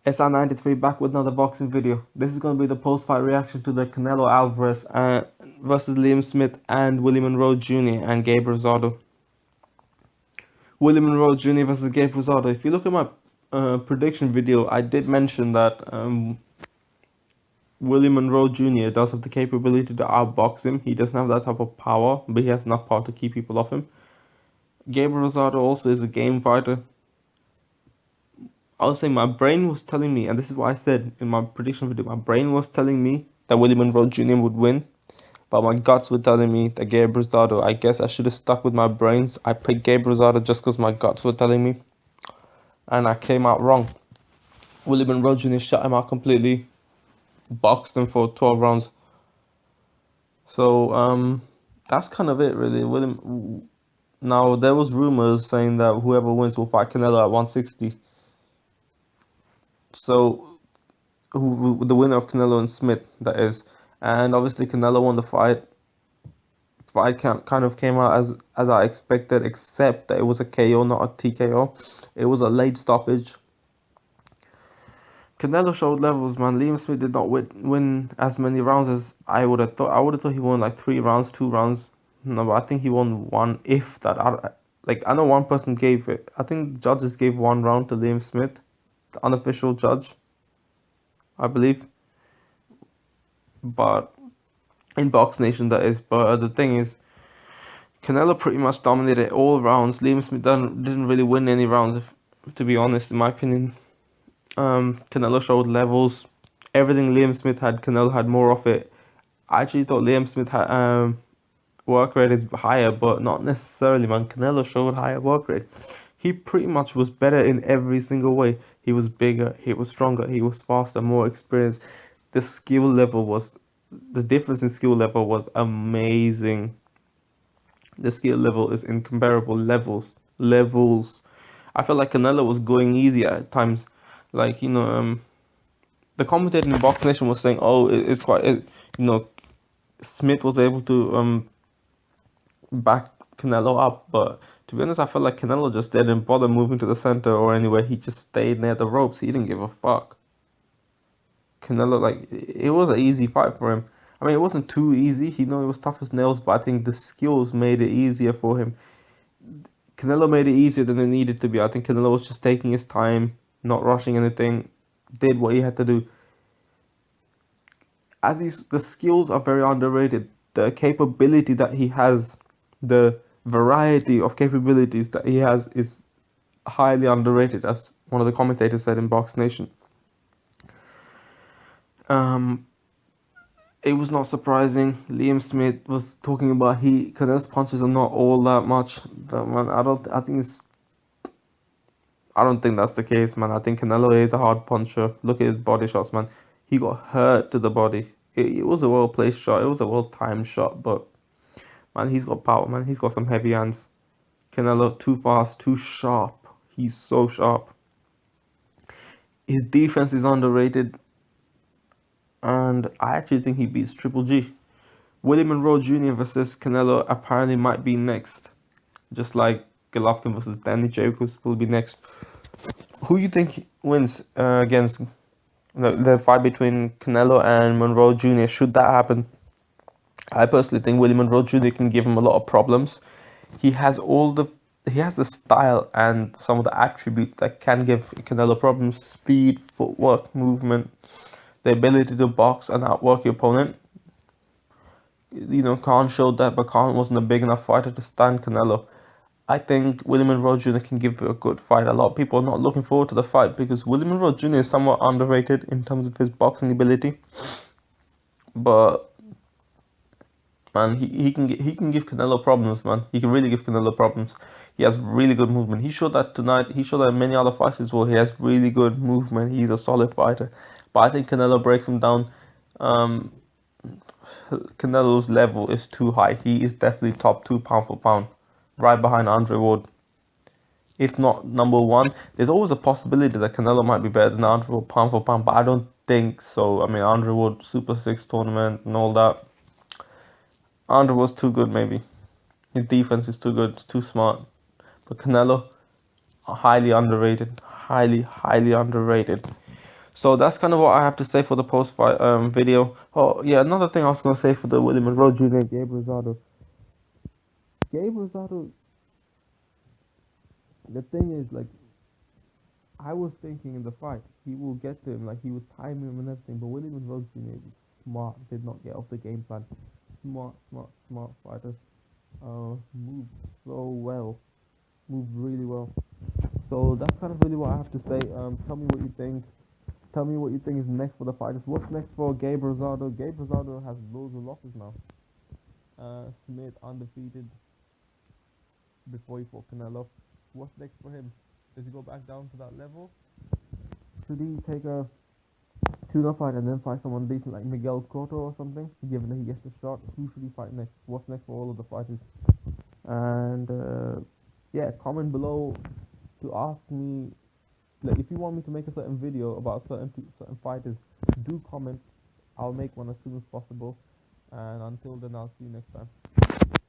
SR93 back with another boxing video. This is going to be the post-fight reaction to the Canelo Alvarez versus Liam Smith and Willie Monroe Jr. and Gabe Rosado. Willie Monroe Jr. versus Gabe Rosado. If you look at my prediction video, I did mention that Willie Monroe Jr. does have the capability to outbox him. He doesn't have that type of power, but he has enough power to keep people off him. Gabe Rosado also is a game fighter. I was saying my brain was telling me, and this is what I said in my prediction video, my brain was telling me that Willie Monroe Jr. would win, but my guts were telling me that Gabe Rosado. I guess I should have stuck with my brains. I picked Gabe Rosado just because my guts were telling me, and I came out wrong. Willie Monroe Jr. shut him out completely, boxed him for 12 rounds. So that's kind of it really. Now there was rumors saying that whoever wins will fight Canelo at 160. So, the winner of Canelo and Smith, that is, and obviously Canelo won the fight. Fight kind of came out as I expected, except that it was a KO, not a TKO. It was a late stoppage. Canelo showed levels, man. Liam Smith did not win as many rounds as I would have thought. I would have thought he won like 3 rounds, 2 rounds. No, but I think he won one, if that. I know one person gave it. I think judges gave 1 round to Liam Smith, the unofficial judge, I believe. But in Box Nation, that is. But the thing is, Canelo pretty much dominated all rounds. Liam Smith didn't really win any rounds, to be honest, in my opinion. Canelo showed levels. Everything Liam Smith had, Canelo had more of it. I actually thought Liam Smith had work rate is higher, but not necessarily, man. Canelo showed higher work rate. He pretty much was better in every single way. He was bigger, he was stronger, he was faster, more experienced. The difference in skill level was amazing. The skill level is incomparable. Levels. I felt like Canelo was going easy at times. Like, the commentator in Box Nation was saying, oh, it's quite, Smith was able to back Canelo up, but to be honest, I felt like Canelo just didn't bother moving to the center or anywhere. He just stayed near the ropes. He didn't give a fuck. Canelo, like, it was an easy fight for him. I mean, it wasn't too easy. He knew it was tough as nails, but I think the skills made it easier for him. Canelo made it easier than it needed to be. I think Canelo was just taking his time, not rushing anything, did what he had to do. The skills are very underrated. The capability that he has, the variety of capabilities that he has is highly underrated, as one of the commentators said in Box Nation. It was not surprising. Liam Smith was talking about Canelo's punches are not all that much, but man, I don't think that's the case, man. I think Canelo is a hard puncher. Look at his body shots, man. He got hurt to the body. It was a well-placed shot. It was a well-timed shot, but man, he's got power, man. He's got some heavy hands. Canelo, too fast, too sharp. He's so sharp. His defense is underrated, and I actually think he beats Triple G. Willie Monroe Jr. versus Canelo apparently might be next, just like Golovkin versus Danny Jacobs will be next. Who do you think wins against the fight between Canelo and Monroe Jr.? Should that happen? I personally think Willie Monroe Jr. can give him a lot of problems. He has the style and some of the attributes that can give Canelo problems: speed, footwork, movement, the ability to box and outwork your opponent. Khan showed that, but Khan wasn't a big enough fighter to stand Canelo. I think Willie Monroe Jr. can give a good fight. A lot of people are not looking forward to the fight because Willie Monroe Jr. is somewhat underrated in terms of his boxing ability. But man, he can give Canelo problems, man. He can really give Canelo problems. He has really good movement. He showed that tonight. He showed that in many other fights as well. He has really good movement. He's a solid fighter. But I think Canelo breaks him down. Canelo's level is too high. He is definitely top 2 pound for pound, right behind Andre Ward. If not number 1, there's always a possibility that Canelo might be better than Andre Ward pound for pound, but I don't think so. I mean, Andre Ward Super 6 tournament and all that. Andre was too good, maybe. His defense is too good, too smart. But Canelo, highly underrated. Highly, highly underrated. So that's kind of what I have to say for the post fight video. Oh yeah, another thing I was gonna say for the Willie Monroe Jr. Gabe Rosado. Gabe Rosado. The thing is, like, I was thinking in the fight he will get to him, like he was timing him and everything. But Willie Monroe Jr. was smart, did not get off the game plan. Smart fighter. Moved so well, moved really well. So that's kind of really what I have to say. Tell me what you think. Tell me what you think is next for the fighters. What's next for Gabe Rosado? Gabe Rosado has loads of losses now. Smith undefeated before he fought Canelo. What's next for him? Does he go back down to that level? Should he take a tuna fight and then fight someone decent like Miguel Cotto or something? Given that he gets the shot, who should he fight next? What's next for all of the fighters? And yeah, comment below to ask me, like, if you want me to make a certain video about certain fighters, do comment. I'll make one as soon as possible. And until then, I'll see you next time.